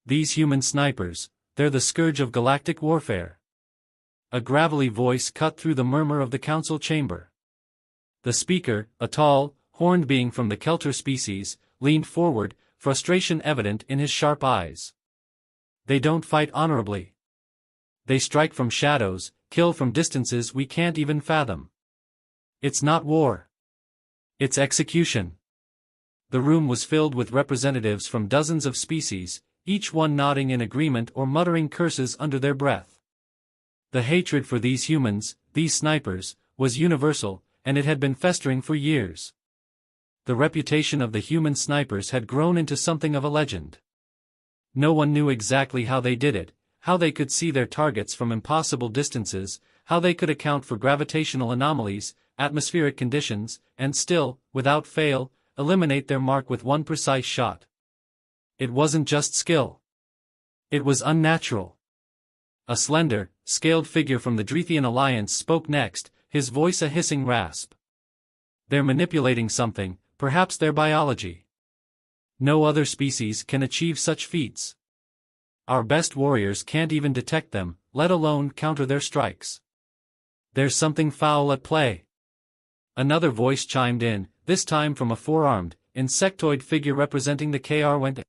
These human snipers, they're the scourge of galactic warfare. A gravelly voice cut through the murmur of the council chamber. The speaker, a tall, horned being from the Kelter species, leaned forward, frustration evident in his sharp eyes. They don't fight honorably. They strike from shadows, kill from distances we can't even fathom. It's not war. It's execution. The room was filled with representatives from dozens of species, each one nodding in agreement or muttering curses under their breath. The hatred for these humans, these snipers, was universal, and it had been festering for years. The reputation of the human snipers had grown into something of a legend. No one knew exactly how they did it, how they could see their targets from impossible distances, how they could account for gravitational anomalies, atmospheric conditions, and still, without fail, eliminate their mark with one precise shot. It wasn't just skill. It was unnatural. A slender, scaled figure from the Drethian Alliance spoke next, his voice a hissing rasp. They're manipulating something, perhaps their biology. No other species can achieve such feats. Our best warriors can't even detect them, let alone counter their strikes. There's something foul at play. Another voice chimed in, this time from a four-armed, insectoid figure representing the KR-1.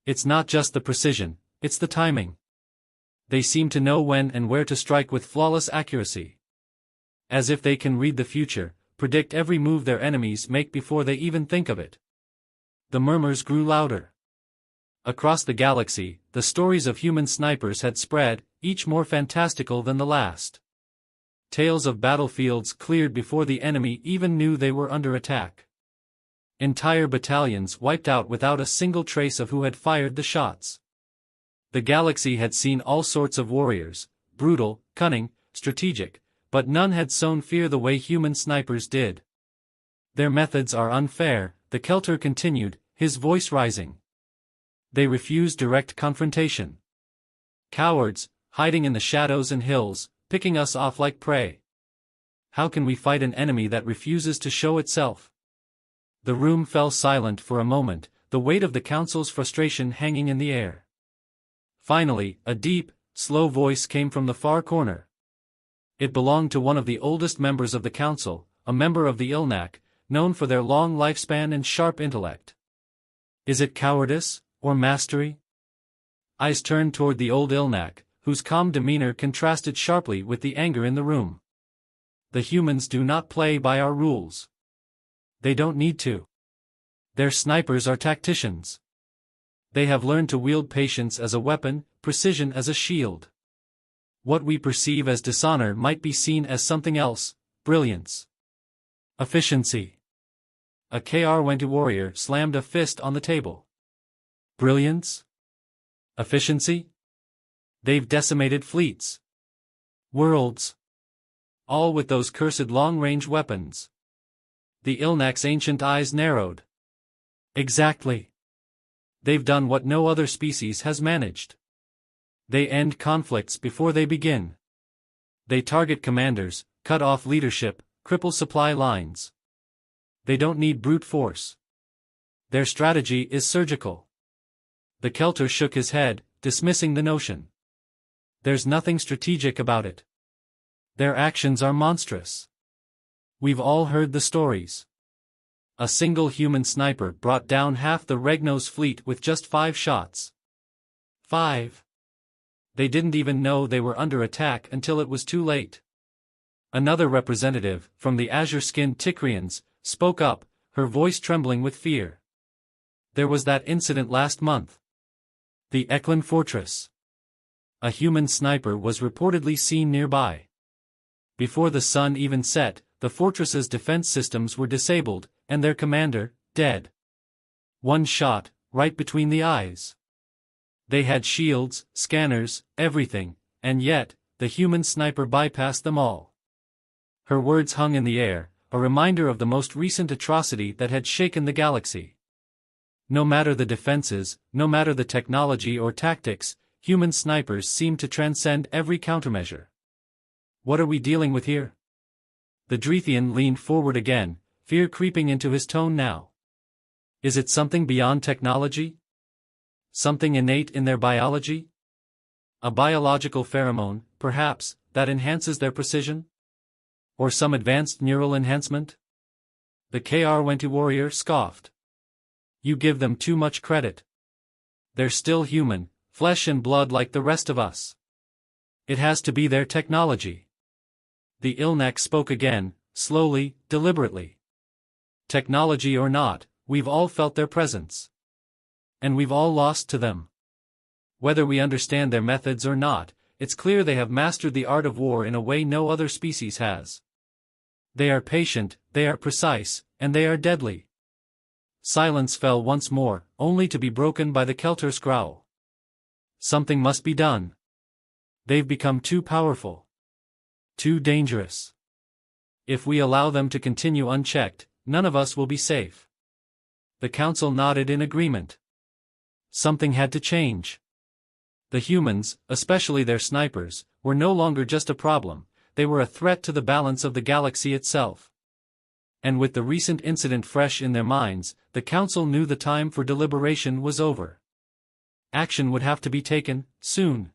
It's not just the precision, it's the timing. They seem to know when and where to strike with flawless accuracy. As if they can read the future, predict every move their enemies make before they even think of it. The murmurs grew louder. Across the galaxy, the stories of human snipers had spread, each more fantastical than the last. Tales of battlefields cleared before the enemy even knew they were under attack. Entire battalions wiped out without a single trace of who had fired the shots. The galaxy had seen all sorts of warriors, brutal, cunning, strategic, but none had sown fear the way human snipers did. Their methods are unfair, the Kelter continued, his voice rising. They refuse direct confrontation. Cowards, hiding in the shadows and hills, picking us off like prey. How can we fight an enemy that refuses to show itself? The room fell silent for a moment, the weight of the council's frustration hanging in the air. Finally, a deep, slow voice came from the far corner. It belonged to one of the oldest members of the council, a member of the Ilnak, known for their long lifespan and sharp intellect. Is it cowardice, or mastery? Eyes turned toward the old Ilnak, whose calm demeanor contrasted sharply with the anger in the room. The humans do not play by our rules. They don't need to. Their snipers are tacticians. They have learned to wield patience as a weapon, precision as a shield. What we perceive as dishonor might be seen as something else, brilliance. Efficiency. A KR-20 warrior slammed a fist on the table. Brilliance? Efficiency? They've decimated fleets. Worlds. All with those cursed long-range weapons. The Ilnak's ancient eyes narrowed. Exactly. They've done what no other species has managed. They end conflicts before they begin. They target commanders, cut off leadership, cripple supply lines. They don't need brute force. Their strategy is surgical. The Kelter shook his head, dismissing the notion. There's nothing strategic about it. Their actions are monstrous. We've all heard the stories. A single human sniper brought down half the Regnos fleet with just 5 shots. 5. They didn't even know they were under attack until it was too late. Another representative, from the azure-skinned Tikrians, spoke up, her voice trembling with fear. There was that incident last month. The Eklund Fortress. A human sniper was reportedly seen nearby. Before the sun even set, the fortress's defense systems were disabled, and their commander, dead. One shot, right between the eyes. They had shields, scanners, everything, and yet, the human sniper bypassed them all. Her words hung in the air, a reminder of the most recent atrocity that had shaken the galaxy. No matter the defenses, no matter the technology or tactics, human snipers seemed to transcend every countermeasure. What are we dealing with here? The Drethian leaned forward again, fear creeping into his tone now. Is it something beyond technology? Something innate in their biology? A biological pheromone, perhaps, that enhances their precision? Or some advanced neural enhancement? The KR-20 warrior scoffed. You give them too much credit. They're still human, flesh and blood like the rest of us. It has to be their technology. The Ilnak spoke again, slowly, deliberately. Technology or not, we've all felt their presence. And we've all lost to them. Whether we understand their methods or not, it's clear they have mastered the art of war in a way no other species has. They are patient, they are precise, and they are deadly. Silence fell once more, only to be broken by the Kelter's growl. Something must be done. They've become too powerful. Too dangerous. If we allow them to continue unchecked, none of us will be safe. The council nodded in agreement. Something had to change. The humans, especially their snipers, were no longer just a problem, they were a threat to the balance of the galaxy itself. And with the recent incident fresh in their minds, the council knew the time for deliberation was over. Action would have to be taken, soon.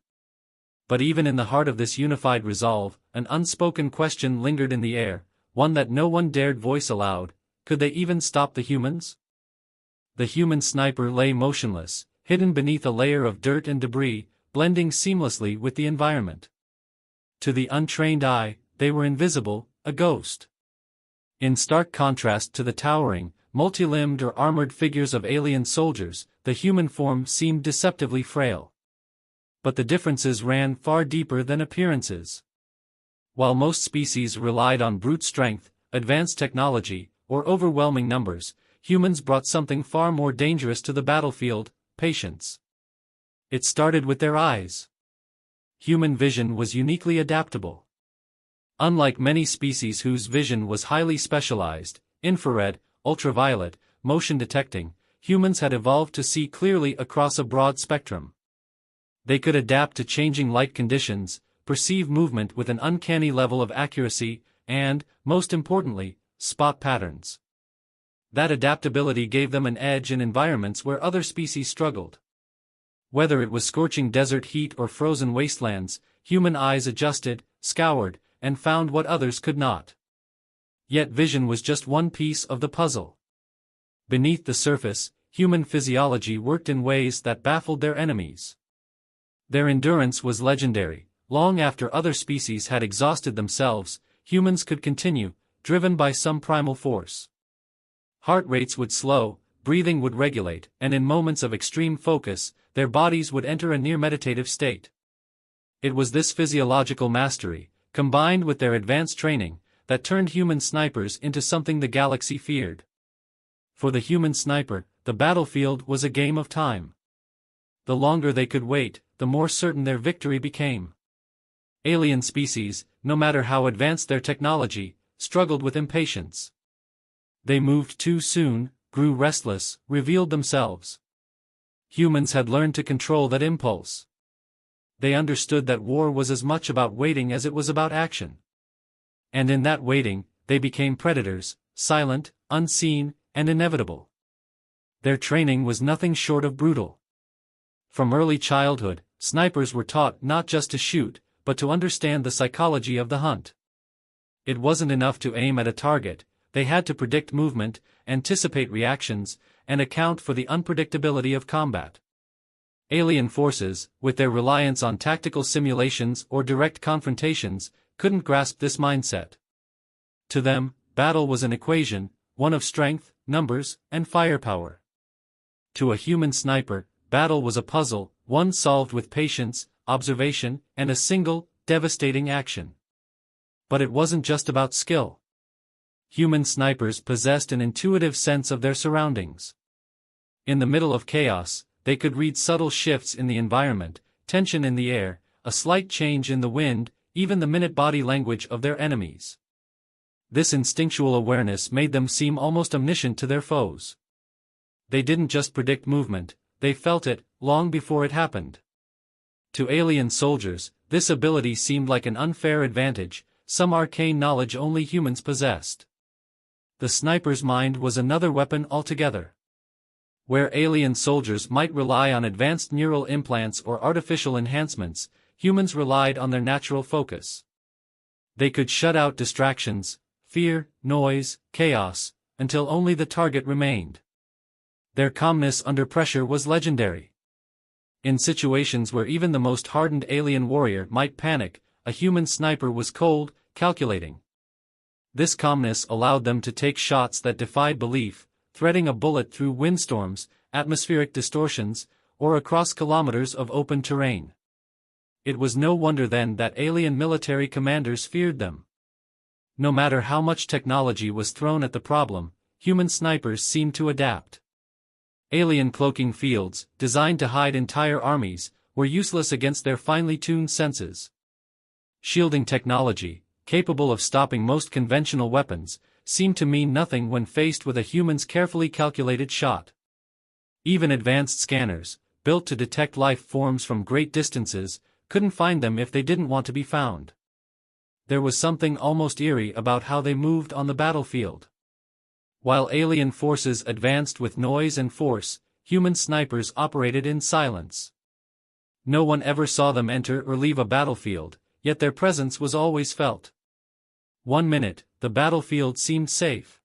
But even in the heart of this unified resolve, an unspoken question lingered in the air, one that no one dared voice aloud: could they even stop the humans? The human sniper lay motionless, hidden beneath a layer of dirt and debris, blending seamlessly with the environment. To the untrained eye, they were invisible, a ghost. In stark contrast to the towering, multi-limbed or armored figures of alien soldiers, the human form seemed deceptively frail. But the differences ran far deeper than appearances. While most species relied on brute strength, advanced technology, or overwhelming numbers, humans brought something far more dangerous to the battlefield: patience. It started with their eyes. Human vision was uniquely adaptable. Unlike many species whose vision was highly specialized, infrared, ultraviolet, motion detecting, humans had evolved to see clearly across a broad spectrum. They could adapt to changing light conditions, perceive movement with an uncanny level of accuracy, and, most importantly, spot patterns. That adaptability gave them an edge in environments where other species struggled. Whether it was scorching desert heat or frozen wastelands, human eyes adjusted, scoured, and found what others could not. Yet vision was just one piece of the puzzle. Beneath the surface, human physiology worked in ways that baffled their enemies. Their endurance was legendary. Long after other species had exhausted themselves, humans could continue, driven by some primal force. Heart rates would slow, breathing would regulate, and in moments of extreme focus, their bodies would enter a near meditative state. It was this physiological mastery, combined with their advanced training, that turned human snipers into something the galaxy feared. For the human sniper, the battlefield was a game of time. The longer they could wait, the more certain their victory became. Alien species, no matter how advanced their technology, struggled with impatience. They moved too soon, grew restless, revealed themselves. Humans had learned to control that impulse. They understood that war was as much about waiting as it was about action. And in that waiting, they became predators, silent, unseen, and inevitable. Their training was nothing short of brutal. From early childhood, snipers were taught not just to shoot, but to understand the psychology of the hunt. It wasn't enough to aim at a target, they had to predict movement, anticipate reactions, and account for the unpredictability of combat. Alien forces, with their reliance on tactical simulations or direct confrontations, couldn't grasp this mindset. To them, battle was an equation, one of strength, numbers, and firepower. To a human sniper, battle was a puzzle, one solved with patience, observation, and a single, devastating action. But it wasn't just about skill. Human snipers possessed an intuitive sense of their surroundings. In the middle of chaos, they could read subtle shifts in the environment, tension in the air, a slight change in the wind, even the minute body language of their enemies. This instinctual awareness made them seem almost omniscient to their foes. They didn't just predict movement, they felt it, long before it happened. To alien soldiers, this ability seemed like an unfair advantage, some arcane knowledge only humans possessed. The sniper's mind was another weapon altogether. Where alien soldiers might rely on advanced neural implants or artificial enhancements, humans relied on their natural focus. They could shut out distractions, fear, noise, chaos, until only the target remained. Their calmness under pressure was legendary. In situations where even the most hardened alien warrior might panic, a human sniper was cold, calculating. This calmness allowed them to take shots that defied belief, threading a bullet through windstorms, atmospheric distortions, or across kilometers of open terrain. It was no wonder then that alien military commanders feared them. No matter how much technology was thrown at the problem, human snipers seemed to adapt. Alien cloaking fields, designed to hide entire armies, were useless against their finely tuned senses. Shielding technology, capable of stopping most conventional weapons, seemed to mean nothing when faced with a human's carefully calculated shot. Even advanced scanners, built to detect life forms from great distances, couldn't find them if they didn't want to be found. There was something almost eerie about how they moved on the battlefield. While alien forces advanced with noise and force, human snipers operated in silence. No one ever saw them enter or leave a battlefield, yet their presence was always felt. 1 minute, the battlefield seemed safe.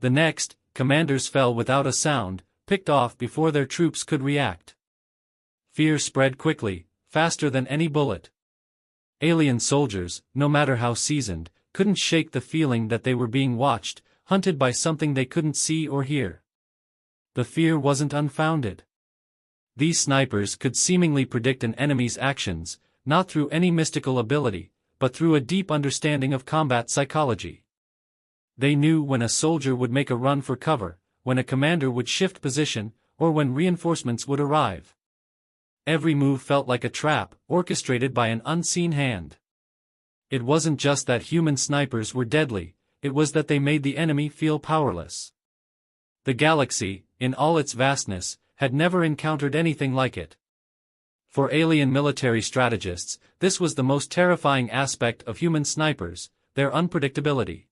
The next, commanders fell without a sound, picked off before their troops could react. Fear spread quickly, faster than any bullet. Alien soldiers, no matter how seasoned, couldn't shake the feeling that they were being watched, hunted by something they couldn't see or hear. The fear wasn't unfounded. These snipers could seemingly predict an enemy's actions, not through any mystical ability, but through a deep understanding of combat psychology. They knew when a soldier would make a run for cover, when a commander would shift position, or when reinforcements would arrive. Every move felt like a trap, orchestrated by an unseen hand. It wasn't just that human snipers were deadly, it was that they made the enemy feel powerless. The galaxy, in all its vastness, had never encountered anything like it. For alien military strategists, this was the most terrifying aspect of human snipers, their unpredictability.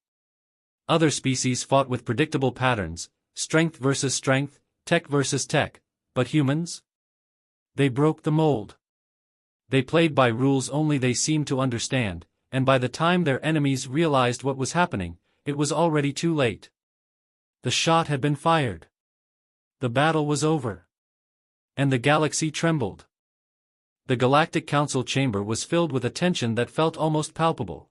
Other species fought with predictable patterns, strength versus strength, tech versus tech, but humans? They broke the mold. They played by rules only they seemed to understand, and by the time their enemies realized what was happening, it was already too late. The shot had been fired. The battle was over. And the galaxy trembled. The Galactic Council chamber was filled with a tension that felt almost palpable.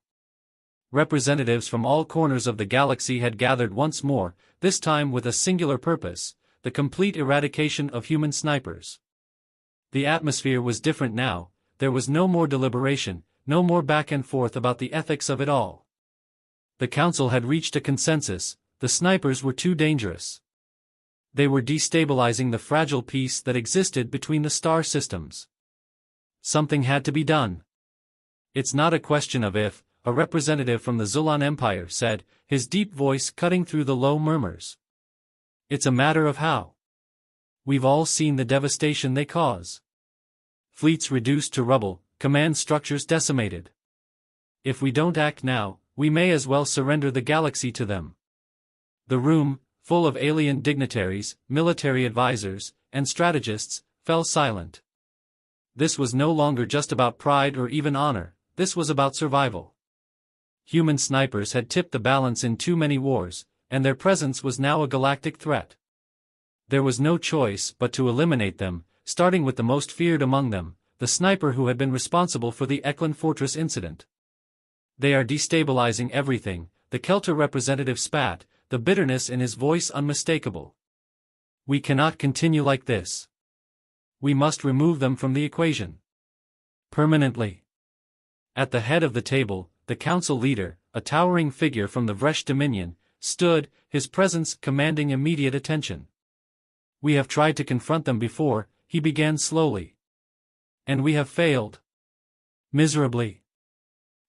Representatives from all corners of the galaxy had gathered once more, this time with a singular purpose: the complete eradication of human snipers. The atmosphere was different now, there was no more deliberation, no more back and forth about the ethics of it all. The council had reached a consensus: the snipers were too dangerous. They were destabilizing the fragile peace that existed between the star systems. Something had to be done. It's not a question of if, a representative from the Zulan Empire said, his deep voice cutting through the low murmurs. It's a matter of how. We've all seen the devastation they cause. Fleets reduced to rubble, command structures decimated. If we don't act now, we may as well surrender the galaxy to them. The room, full of alien dignitaries, military advisors, and strategists, fell silent. This was no longer just about pride or even honor, this was about survival. Human snipers had tipped the balance in too many wars, and their presence was now a galactic threat. There was no choice but to eliminate them, starting with the most feared among them, the sniper who had been responsible for the Eklund Fortress incident. They are destabilizing everything, the Kelter representative spat, the bitterness in his voice unmistakable. We cannot continue like this. We must remove them from the equation. Permanently. At the head of the table, the council leader, a towering figure from the Vresh Dominion, stood, his presence commanding immediate attention. We have tried to confront them before, he began slowly. And we have failed. Miserably.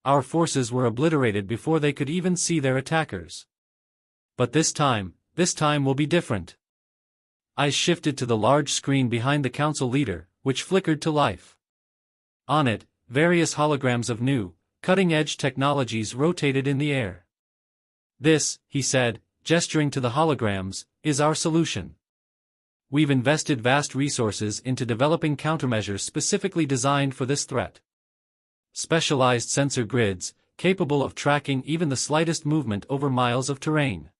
Our forces were obliterated before they could even see their attackers. But this time will be different. Eyes shifted to the large screen behind the council leader, which flickered to life. On it, various holograms of new, cutting-edge technologies rotated in the air. This, he said, gesturing to the holograms, is our solution. We've invested vast resources into developing countermeasures specifically designed for this threat. Specialized sensor grids, capable of tracking even the slightest movement over miles of terrain.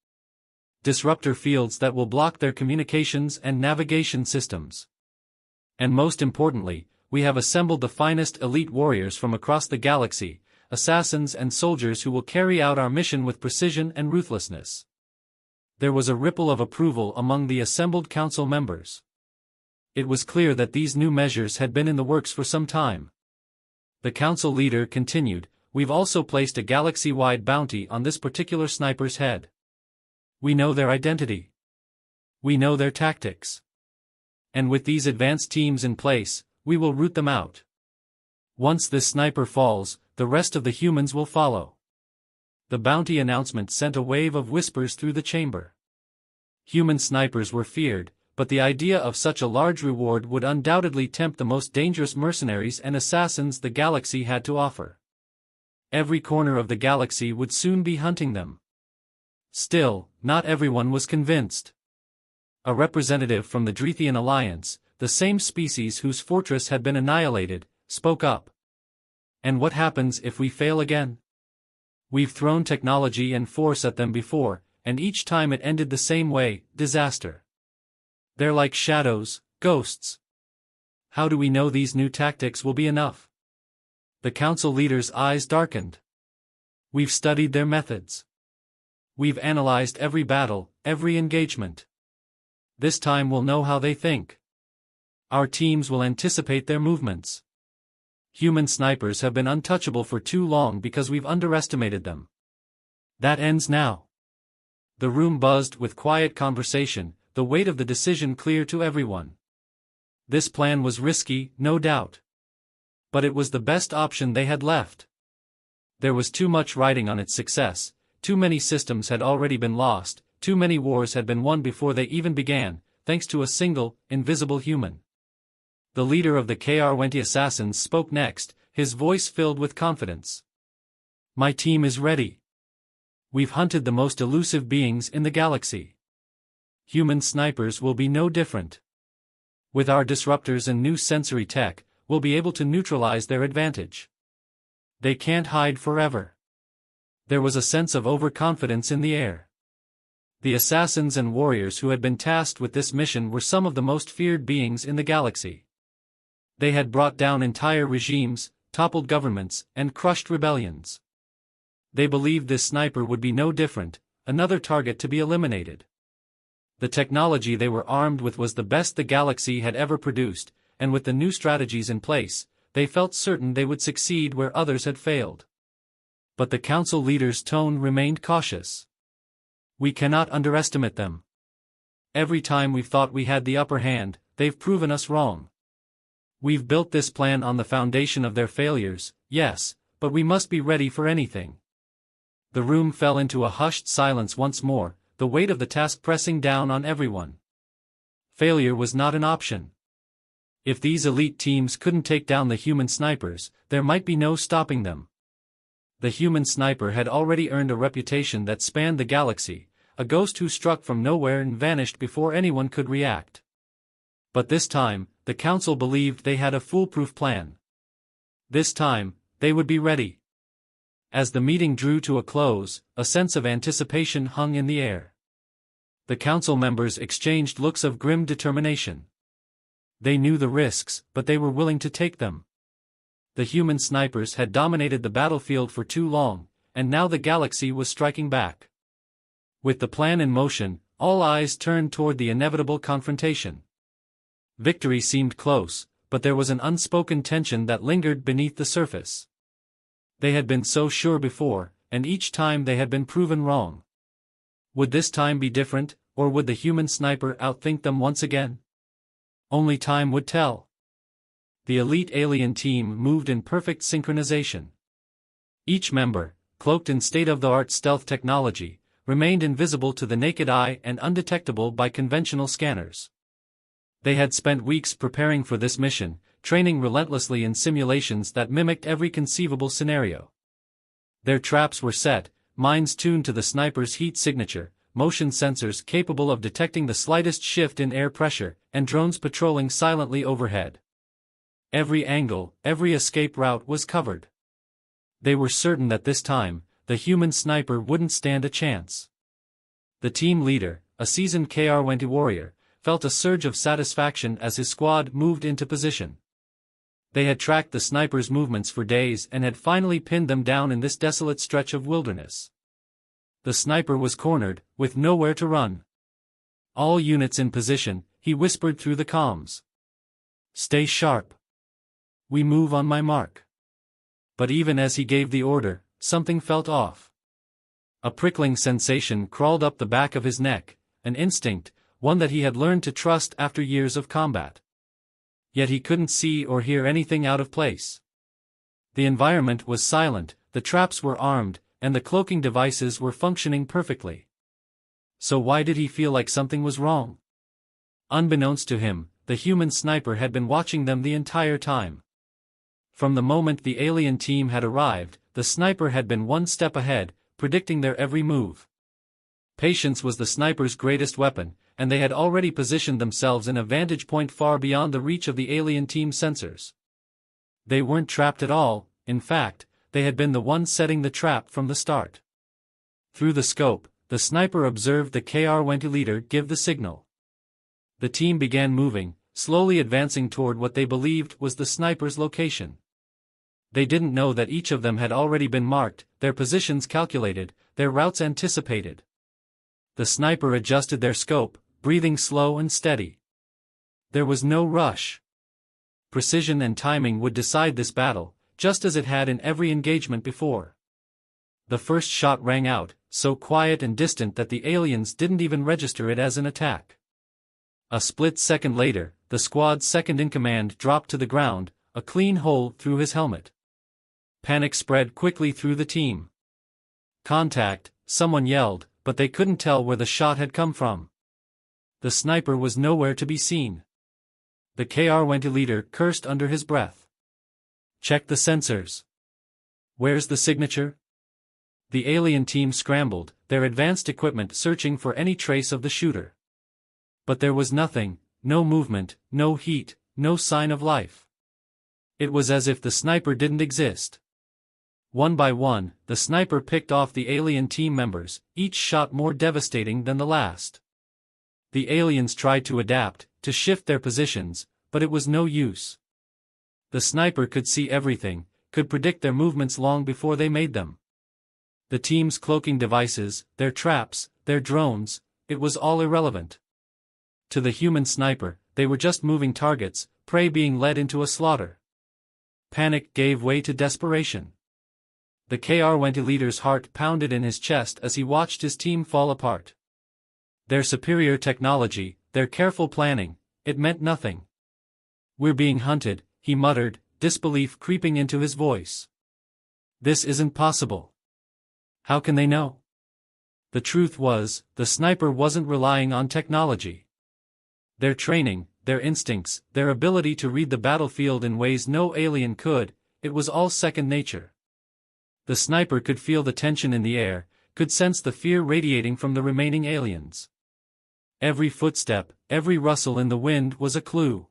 Disruptor fields that will block their communications and navigation systems. And most importantly, we have assembled the finest elite warriors from across the galaxy, assassins and soldiers who will carry out our mission with precision and ruthlessness. There was a ripple of approval among the assembled council members. It was clear that these new measures had been in the works for some time. The council leader continued, "We've also placed a galaxy-wide bounty on this particular sniper's head. We know their identity. We know their tactics. And with these advanced teams in place, we will root them out. Once this sniper falls, the rest of the humans will follow." The bounty announcement sent a wave of whispers through the chamber. Human snipers were feared, but the idea of such a large reward would undoubtedly tempt the most dangerous mercenaries and assassins the galaxy had to offer. Every corner of the galaxy would soon be hunting them. Still, not everyone was convinced. A representative from the Drethian Alliance, the same species whose fortress had been annihilated, spoke up. "And what happens if we fail again? We've thrown technology and force at them before, and each time it ended the same way, disaster. They're like shadows, ghosts. How do we know these new tactics will be enough?" The council leader's eyes darkened. "We've studied their methods. We've analyzed every battle, every engagement. This time we'll know how they think. Our teams will anticipate their movements. Human snipers have been untouchable for too long because we've underestimated them. That ends now." The room buzzed with quiet conversation, the weight of the decision clear to everyone. This plan was risky, no doubt. But it was the best option they had left. There was too much riding on its success, too many systems had already been lost, too many wars had been won before they even began, thanks to a single, invisible human. The leader of the KR-20 assassins spoke next, his voice filled with confidence. "My team is ready. We've hunted the most elusive beings in the galaxy. Human snipers will be no different. With our disruptors and new sensory tech, we'll be able to neutralize their advantage. They can't hide forever." There was a sense of overconfidence in the air. The assassins and warriors who had been tasked with this mission were some of the most feared beings in the galaxy. They had brought down entire regimes, toppled governments, and crushed rebellions. They believed this sniper would be no different, another target to be eliminated. The technology they were armed with was the best the galaxy had ever produced, and with the new strategies in place, they felt certain they would succeed where others had failed. But the council leader's tone remained cautious. "We cannot underestimate them. Every time we've thought we had the upper hand, they've proven us wrong. We've built this plan on the foundation of their failures, yes, but we must be ready for anything." The room fell into a hushed silence once more, the weight of the task pressing down on everyone. Failure was not an option. If these elite teams couldn't take down the human snipers, there might be no stopping them. The human sniper had already earned a reputation that spanned the galaxy, a ghost who struck from nowhere and vanished before anyone could react. But this time, the council believed they had a foolproof plan. This time, they would be ready. As the meeting drew to a close, a sense of anticipation hung in the air. The council members exchanged looks of grim determination. They knew the risks, but they were willing to take them. The human snipers had dominated the battlefield for too long, and now the galaxy was striking back. With the plan in motion, all eyes turned toward the inevitable confrontation. Victory seemed close, but there was an unspoken tension that lingered beneath the surface. They had been so sure before, and each time they had been proven wrong. Would this time be different, or would the human sniper outthink them once again? Only time would tell. The elite alien team moved in perfect synchronization. Each member, cloaked in state-of-the-art stealth technology, remained invisible to the naked eye and undetectable by conventional scanners. They had spent weeks preparing for this mission, training relentlessly in simulations that mimicked every conceivable scenario. Their traps were set, minds tuned to the sniper's heat signature, motion sensors capable of detecting the slightest shift in air pressure, and drones patrolling silently overhead. Every angle, every escape route was covered. They were certain that this time, the human sniper wouldn't stand a chance. The team leader, a seasoned KR-20 warrior, felt a surge of satisfaction as his squad moved into position. They had tracked the sniper's movements for days and had finally pinned them down in this desolate stretch of wilderness. The sniper was cornered, with nowhere to run. "All units in position," he whispered through the comms. "Stay sharp. We move on my mark." But even as he gave the order, something felt off. A prickling sensation crawled up the back of his neck, an instinct, one that he had learned to trust after years of combat. Yet he couldn't see or hear anything out of place. The environment was silent, the traps were armed, and the cloaking devices were functioning perfectly. So why did he feel like something was wrong? Unbeknownst to him, the human sniper had been watching them the entire time. From the moment the alien team had arrived, the sniper had been one step ahead, predicting their every move. Patience was the sniper's greatest weapon, and they had already positioned themselves in a vantage point far beyond the reach of the alien team's sensors. They weren't trapped at all, in fact, they had been the ones setting the trap from the start. Through the scope, the sniper observed the KR-20 leader give the signal. The team began moving, slowly advancing toward what they believed was the sniper's location. They didn't know that each of them had already been marked, their positions calculated, their routes anticipated. The sniper adjusted their scope, breathing slow and steady. There was no rush. Precision and timing would decide this battle, just as it had in every engagement before. The first shot rang out, so quiet and distant that the aliens didn't even register it as an attack. A split second later, the squad's second-in-command dropped to the ground, a clean hole through his helmet. Panic spread quickly through the team. "Contact," someone yelled, but they couldn't tell where the shot had come from. The sniper was nowhere to be seen. The KR-20 leader cursed under his breath. "Check the sensors. Where's the signature?" The alien team scrambled, their advanced equipment searching for any trace of the shooter. But there was nothing, no movement, no heat, no sign of life. It was as if the sniper didn't exist. One by one, the sniper picked off the alien team members, each shot more devastating than the last. The aliens tried to adapt, to shift their positions, but it was no use. The sniper could see everything, could predict their movements long before they made them. The team's cloaking devices, their traps, their drones, it was all irrelevant. To the human sniper, they were just moving targets, prey being led into a slaughter. Panic gave way to desperation. The KR-20 leader's heart pounded in his chest as he watched his team fall apart. Their superior technology, their careful planning, it meant nothing. "We're being hunted," he muttered, disbelief creeping into his voice. "This isn't possible. How can they know?" The truth was, the sniper wasn't relying on technology. Their training, their instincts, their ability to read the battlefield in ways no alien could, it was all second nature. The sniper could feel the tension in the air, could sense the fear radiating from the remaining aliens. Every footstep, every rustle in the wind was a clue.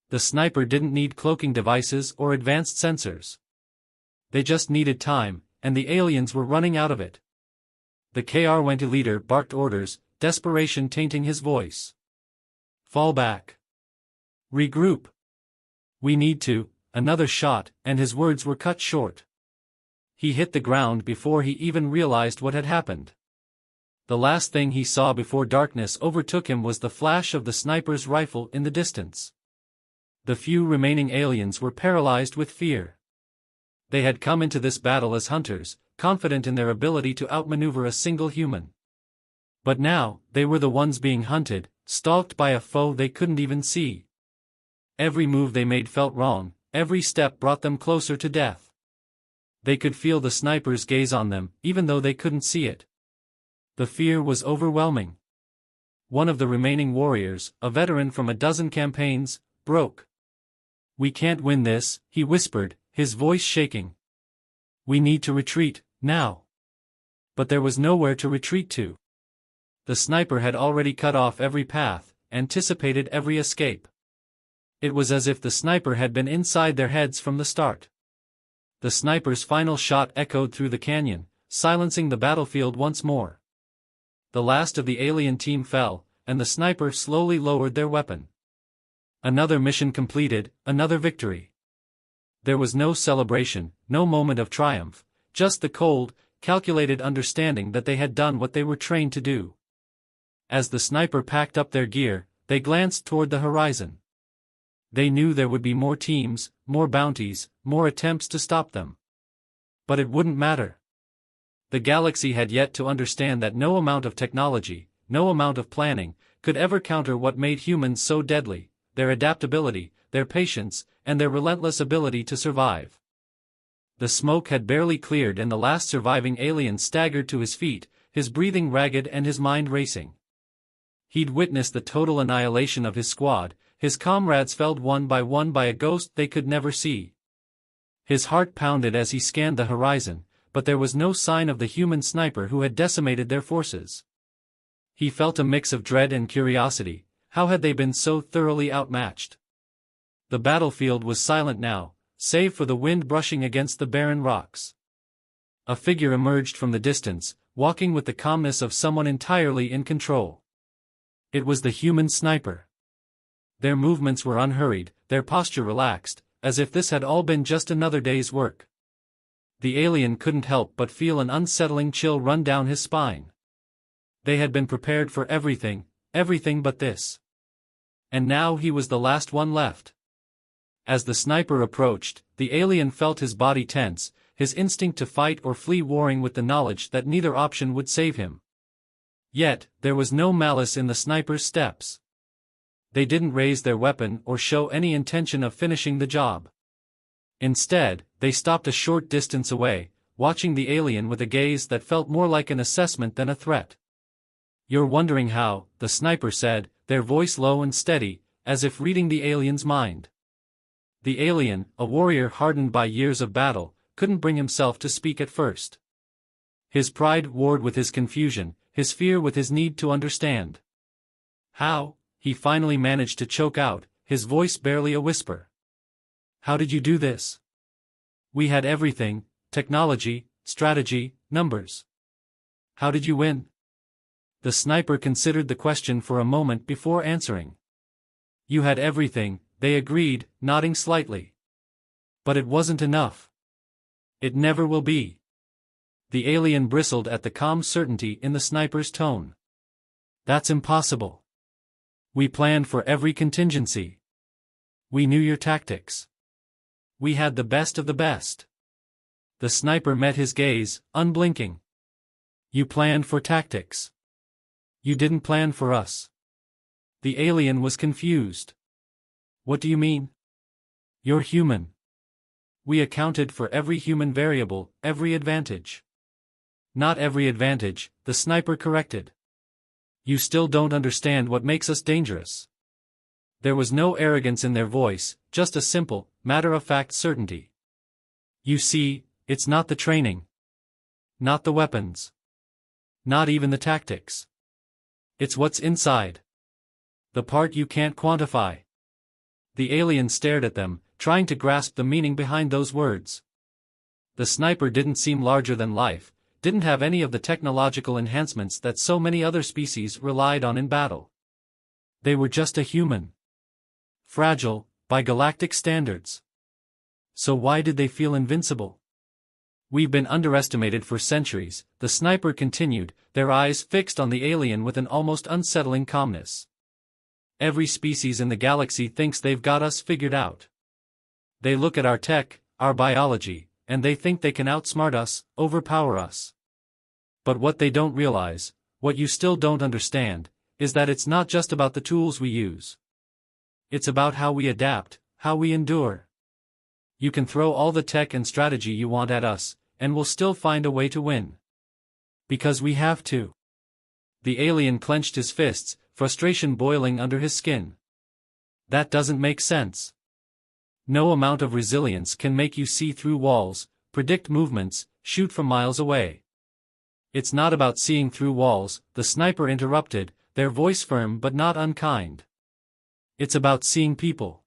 The sniper didn't need cloaking devices or advanced sensors. They just needed time, and the aliens were running out of it. The KR-20 leader barked orders, desperation tainting his voice. "Fall back. Regroup. We need to," another shot, and his words were cut short. He hit the ground before he even realized what had happened. The last thing he saw before darkness overtook him was the flash of the sniper's rifle in the distance. The few remaining aliens were paralyzed with fear. They had come into this battle as hunters, confident in their ability to outmaneuver a single human. But now, they were the ones being hunted, stalked by a foe they couldn't even see. Every move they made felt wrong, every step brought them closer to death. They could feel the sniper's gaze on them, even though they couldn't see it. The fear was overwhelming. One of the remaining warriors, a veteran from a dozen campaigns, broke. "We can't win this," he whispered, his voice shaking. "We need to retreat, now." But there was nowhere to retreat to. The sniper had already cut off every path, anticipated every escape. It was as if the sniper had been inside their heads from the start. The sniper's final shot echoed through the canyon, silencing the battlefield once more. The last of the alien team fell, and the sniper slowly lowered their weapon. Another mission completed, another victory. There was no celebration, no moment of triumph, just the cold, calculated understanding that they had done what they were trained to do. As the sniper packed up their gear, they glanced toward the horizon. They knew there would be more teams, more bounties, more attempts to stop them. But it wouldn't matter. The galaxy had yet to understand that no amount of technology, no amount of planning, could ever counter what made humans so deadly: their adaptability, their patience, and their relentless ability to survive. The smoke had barely cleared and the last surviving alien staggered to his feet, his breathing ragged and his mind racing. He'd witnessed the total annihilation of his squad, his comrades felled one by a ghost they could never see. His heart pounded as he scanned the horizon, but there was no sign of the human sniper who had decimated their forces. He felt a mix of dread and curiosity. How had they been so thoroughly outmatched? The battlefield was silent now, save for the wind brushing against the barren rocks. A figure emerged from the distance, walking with the calmness of someone entirely in control. It was the human sniper. Their movements were unhurried, their posture relaxed, as if this had all been just another day's work. The alien couldn't help but feel an unsettling chill run down his spine. They had been prepared for everything but this. And now he was the last one left. As the sniper approached, the alien felt his body tense, his instinct to fight or flee warring with the knowledge that neither option would save him. Yet, there was no malice in the sniper's steps. They didn't raise their weapon or show any intention of finishing the job. Instead, they stopped a short distance away, watching the alien with a gaze that felt more like an assessment than a threat. "You're wondering how," the sniper said, their voice low and steady, as if reading the alien's mind. The alien, a warrior hardened by years of battle, couldn't bring himself to speak at first. His pride warred with his confusion, his fear with his need to understand. "How?" he finally managed to choke out, his voice barely a whisper. "How did you do this? We had everything: technology, strategy, numbers. How did you win?" The sniper considered the question for a moment before answering. "You had everything," they agreed, nodding slightly. "But it wasn't enough. It never will be." The alien bristled at the calm certainty in the sniper's tone. "That's impossible. We planned for every contingency. We knew your tactics. We had the best of the best." The sniper met his gaze, unblinking. "You planned for tactics. You didn't plan for us." The alien was confused. "What do you mean?" "You're human. We accounted for every human variable, every advantage." "Not every advantage," the sniper corrected. "You still don't understand what makes us dangerous." There was no arrogance in their voice, just a simple, matter-of-fact certainty. "You see, it's not the training. Not the weapons. Not even the tactics. It's what's inside. The part you can't quantify." The alien stared at them, trying to grasp the meaning behind those words. The sniper didn't seem larger than life, didn't have any of the technological enhancements that so many other species relied on in battle. They were just a human. Fragile, by galactic standards. So why did they feel invincible? "We've been underestimated for centuries," the sniper continued, their eyes fixed on the alien with an almost unsettling calmness. "Every species in the galaxy thinks they've got us figured out. They look at our tech, our biology, and they think they can outsmart us, overpower us. But what they don't realize, what you still don't understand, is that it's not just about the tools we use. It's about how we adapt, how we endure. You can throw all the tech and strategy you want at us, and we'll still find a way to win. Because we have to." The alien clenched his fists, frustration boiling under his skin. "That doesn't make sense. No amount of resilience can make you see through walls, predict movements, shoot from miles away. It's not about seeing through walls, the sniper interrupted, their voice firm but not unkind. It's about seeing people.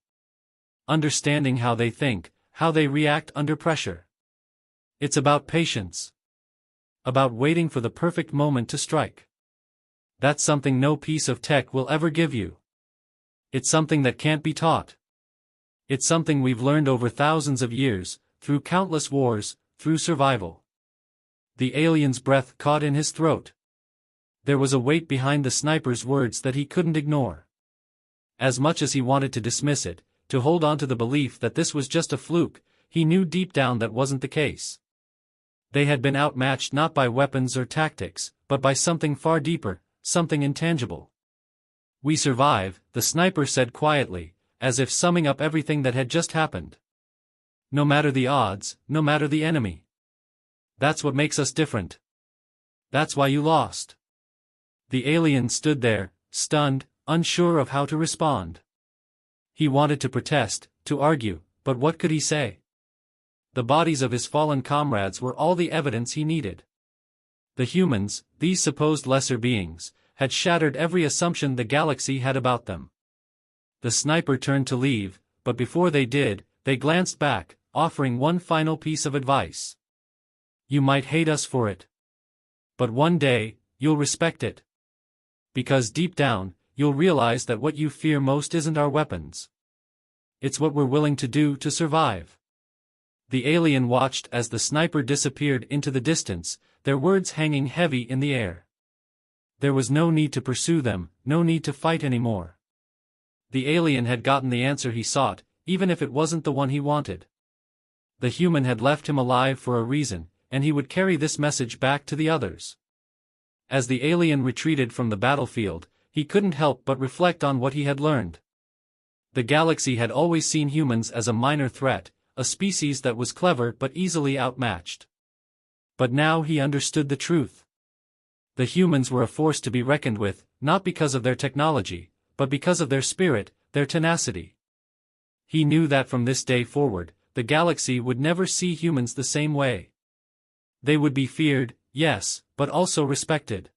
Understanding how they think, how they react under pressure. It's about patience. About waiting for the perfect moment to strike. That's something no piece of tech will ever give you. It's something that can't be taught. It's something we've learned over thousands of years, through countless wars, through survival. The alien's breath caught in his throat. There was a weight behind the sniper's words that he couldn't ignore. As much as he wanted to dismiss it, to hold on to the belief that this was just a fluke, he knew deep down that wasn't the case. They had been outmatched not by weapons or tactics, but by something far deeper, something intangible. "We survive," the sniper said quietly, as if summing up everything that had just happened. "No matter the odds, no matter the enemy. That's what makes us different. That's why you lost." The alien stood there, stunned, unsure of how to respond. He wanted to protest, to argue, but what could he say? The bodies of his fallen comrades were all the evidence he needed. The humans, these supposed lesser beings, had shattered every assumption the galaxy had about them. The sniper turned to leave, but before they did, they glanced back, offering one final piece of advice. "You might hate us for it. But one day, you'll respect it. Because deep down, you'll realize that what you fear most isn't our weapons. It's what we're willing to do to survive." The alien watched as the sniper disappeared into the distance, their words hanging heavy in the air. There was no need to pursue them, no need to fight anymore. The alien had gotten the answer he sought, even if it wasn't the one he wanted. The human had left him alive for a reason, and he would carry this message back to the others. As the alien retreated from the battlefield, he couldn't help but reflect on what he had learned. The galaxy had always seen humans as a minor threat, a species that was clever but easily outmatched. But now he understood the truth. The humans were a force to be reckoned with, not because of their technology, but because of their spirit, their tenacity. He knew that from this day forward, the galaxy would never see humans the same way. They would be feared, yes, but also respected.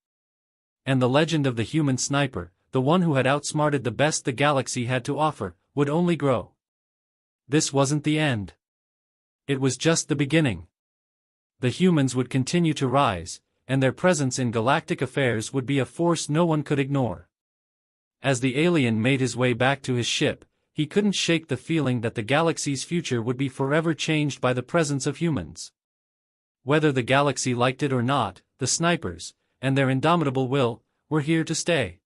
And the legend of the human sniper, the one who had outsmarted the best the galaxy had to offer, would only grow. This wasn't the end. It was just the beginning. The humans would continue to rise, and their presence in galactic affairs would be a force no one could ignore. As the alien made his way back to his ship, he couldn't shake the feeling that the galaxy's future would be forever changed by the presence of humans. Whether the galaxy liked it or not, the snipers, and their indomitable will, were here to stay.